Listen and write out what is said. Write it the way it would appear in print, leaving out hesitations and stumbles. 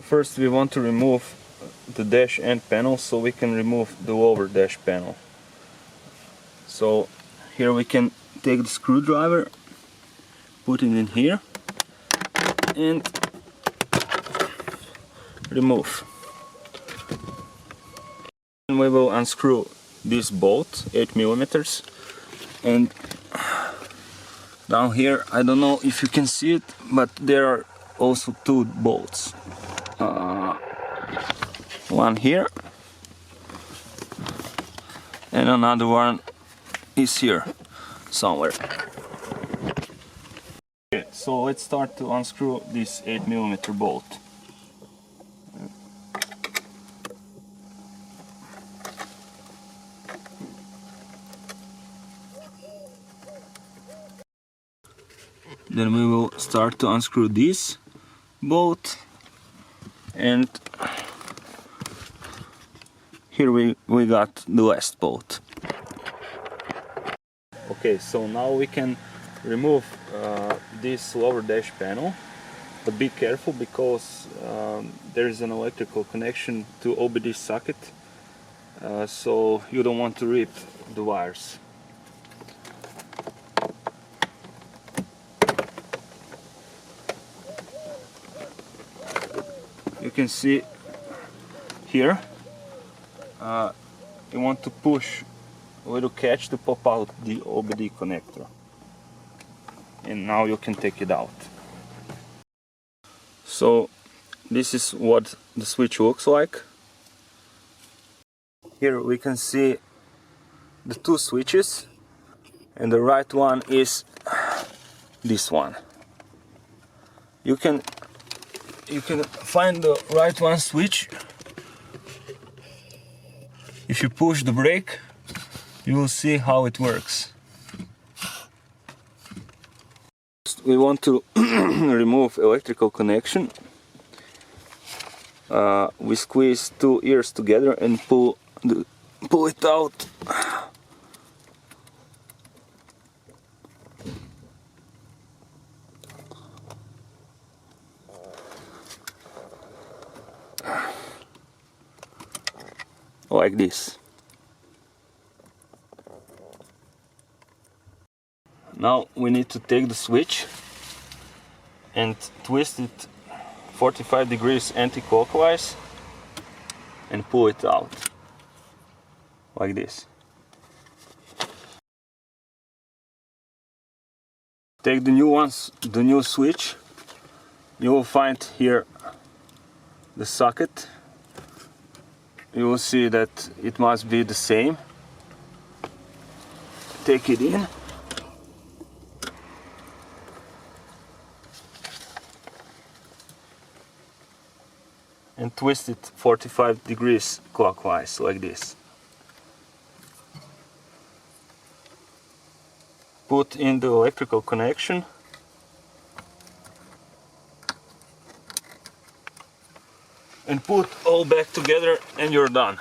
first we want to remove the dash end panel so we can remove the lower dash panel. So here we can take the screwdriver, put it in here and remove. And we will unscrew this bolt, 8 millimeters, and down here, I don't know if you can see it, but there are also two bolts. One here and another one is here somewhere. Okay, so let's start to unscrew this 8 millimeter bolt. Then we will start to unscrew this bolt, and here we got the last bolt. Okay, so now we can remove this lower dash panel, but be careful because there is an electrical connection to OBD socket, so you don't want to rip the wires. You can see here, you want to push a little catch to pop out the OBD connector, and now you can take it out. So this is what the switch looks like. Here we can see the two switches, and the right one is this one. You can find the right one switch. If you push the brake, you will see how it works. We want to remove electrical connection. We squeeze two ears together and pull it out. Like this. Now we need to take the switch and twist it 45 degrees anti-clockwise and pull it out like this. Take the new switch. You will find here the socket. You will see that it must be the same. Take it in. And twist it 45 degrees clockwise, like this. Put in the electrical connection. And put all back together and you're done.